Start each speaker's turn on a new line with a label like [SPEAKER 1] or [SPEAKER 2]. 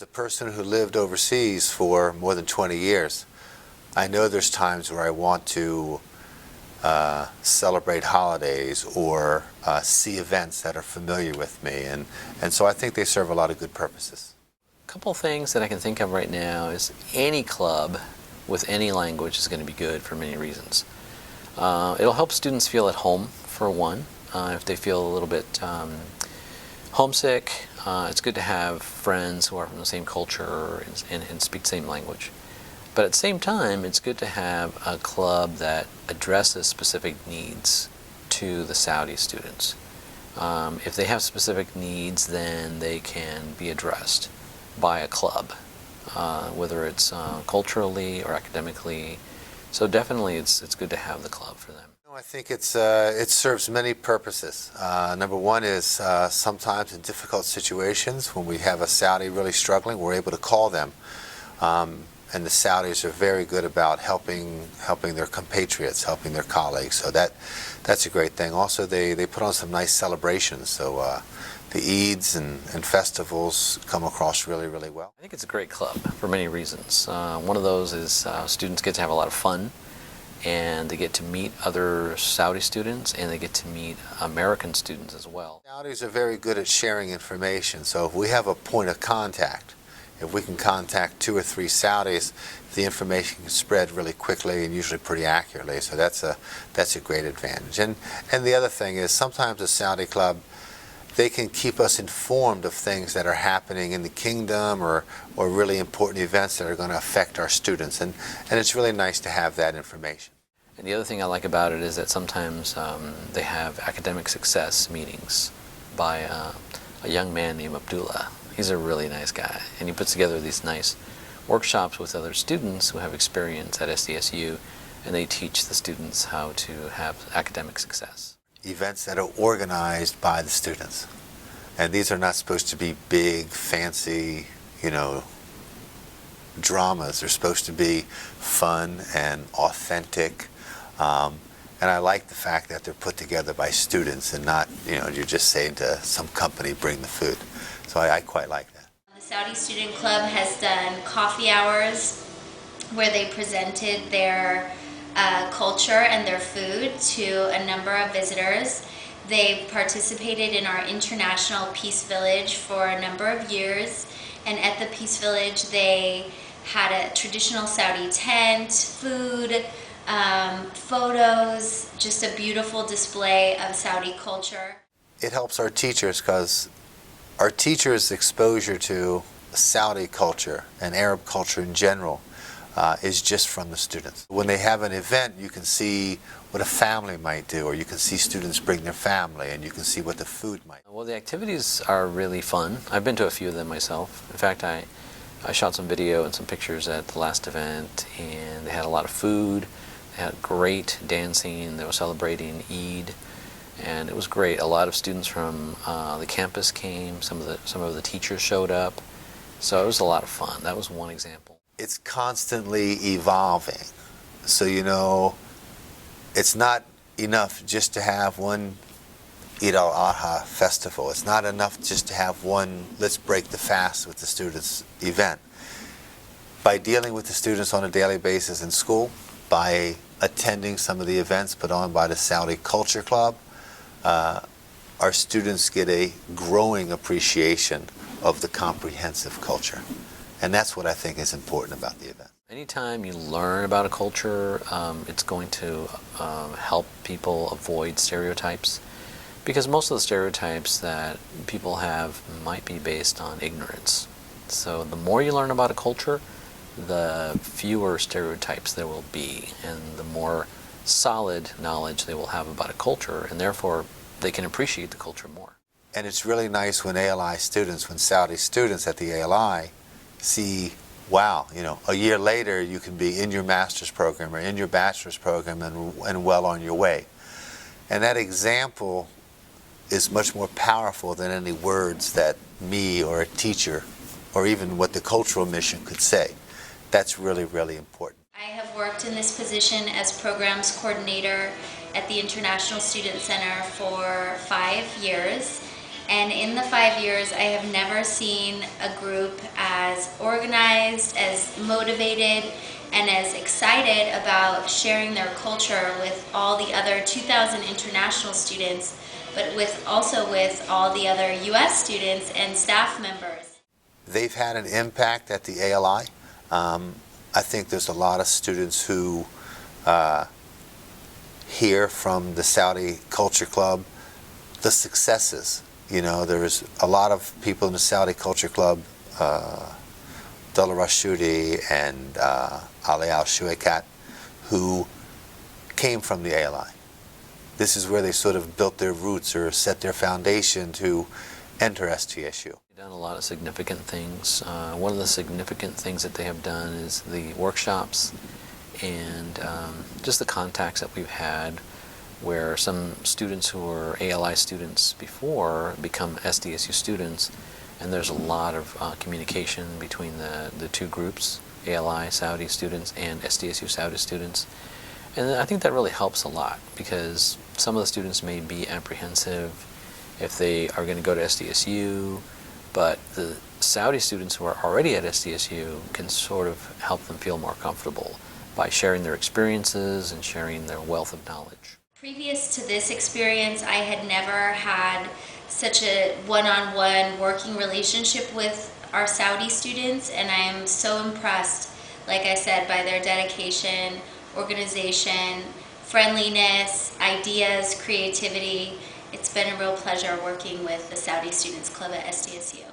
[SPEAKER 1] As a person who lived overseas for more than 20 years, I know there's times where I want to celebrate holidays or see events that are familiar with me, and so I think they serve a lot of good purposes.
[SPEAKER 2] A couple things that I can think of right now is any club with any language is going to be good for many reasons. It'll help students feel at home, for one. If they feel a little bit homesick, it's good to have friends who are from the same culture and speak the same language. But at the same time, it's good to have a club that addresses specific needs to the Saudi students. If they have specific needs, then they can be addressed by a club, whether it's culturally or academically. So definitely it's good to have the club for them.
[SPEAKER 1] I think it serves many purposes. Number one is sometimes in difficult situations when we have a Saudi really struggling, we're able to call them. And the Saudis are very good about helping their compatriots, helping their colleagues. So that's a great thing. Also, they put on some nice celebrations. So the Eids and festivals come across really, really well.
[SPEAKER 2] I think it's a great club for many reasons. One of those is students get to have a lot of fun, and they get to meet other Saudi students, and they get to meet American students as well.
[SPEAKER 1] Saudis are very good at sharing information. So if we have a point of contact, if we can contact 2 or 3 Saudis, the information can spread really quickly and usually pretty accurately. So that's a great advantage. And the other thing is sometimes a Saudi club, they can keep us informed of things that are happening in the kingdom or really important events that are going to affect our students. And it's really nice to have that information.
[SPEAKER 2] And the other thing I like about it is that sometimes they have academic success meetings by a young man named Abdullah. He's a really nice guy, and he puts together these nice workshops with other students who have experience at SDSU, and they teach the students how to have academic success.
[SPEAKER 1] Events that are organized by the students. And these are not supposed to be big, fancy, dramas. They're supposed to be fun and authentic. And I like the fact that they're put together by students and not, you're just saying to some company, bring the food. So I quite like that.
[SPEAKER 3] The Saudi Student Club has done coffee hours where they presented their culture and their food to a number of visitors. They participated in our International Peace Village for a number of years, and at the Peace Village they had a traditional Saudi tent, food, photos, just a beautiful display of Saudi culture.
[SPEAKER 1] It helps our teachers because our teachers' exposure to Saudi culture and Arab culture in general is just from the students. When they have an event, you can see what a family might do, or you can see students bring their family, and you can see what the food might.
[SPEAKER 2] Well, the activities are really fun. I've been to a few of them myself. In fact, I shot some video and some pictures at the last event, and they had a lot of food. They had great dancing. They were celebrating Eid, and it was great. A lot of students from the campus came. Some of the teachers showed up. So it was a lot of fun. That was one example.
[SPEAKER 1] It's constantly evolving. So, it's not enough just to have one Eid al-Adha festival. It's not enough just to have one let's break the fast with the students event. By dealing with the students on a daily basis in school, by attending some of the events put on by the Saudi Culture Club, our students get a growing appreciation of the comprehensive culture. And that's what I think is important about the event.
[SPEAKER 2] Anytime you learn about a culture, it's going to help people avoid stereotypes, because most of the stereotypes that people have might be based on ignorance. So the more you learn about a culture, the fewer stereotypes there will be, and the more solid knowledge they will have about a culture, and therefore they can appreciate the culture more.
[SPEAKER 1] And it's really nice when ALI students, when Saudi students at the ALI see, wow, a year later you can be in your master's program or in your bachelor's program and well on your way. And that example is much more powerful than any words that me or a teacher or even what the cultural mission could say. That's really, really important.
[SPEAKER 3] I have worked in this position as programs coordinator at the International Student Center for 5 years, And in the 5 years, I have never seen a group as organized, as motivated, and as excited about sharing their culture with all the other 2,000 international students, but also with all the other U.S. students and staff members.
[SPEAKER 1] They've had an impact at the ALI. I think there's a lot of students who hear from the Saudi Culture Club the successes. You know, there's a lot of people in the Saudi Culture Club, Dullah Rashudi and Ali Al-Shuaikat, who came from the ALI. This is where they sort of built their roots or set their foundation to enter SDSU.
[SPEAKER 2] They've done a lot of significant things. One of the significant things that they have done is the workshops and just the contacts that we've had, where some students who were ALI students before become SDSU students, and there's a lot of communication between the two groups, ALI Saudi students and SDSU Saudi students. And I think that really helps a lot, because some of the students may be apprehensive if they are going to go to SDSU, but the Saudi students who are already at SDSU can sort of help them feel more comfortable by sharing their experiences and sharing their wealth of knowledge.
[SPEAKER 3] Previous to this experience, I had never had such a one-on-one working relationship with our Saudi students, and I am so impressed, like I said, by their dedication, organization, friendliness, ideas, creativity. It's been a real pleasure working with the Saudi Students Club at SDSU.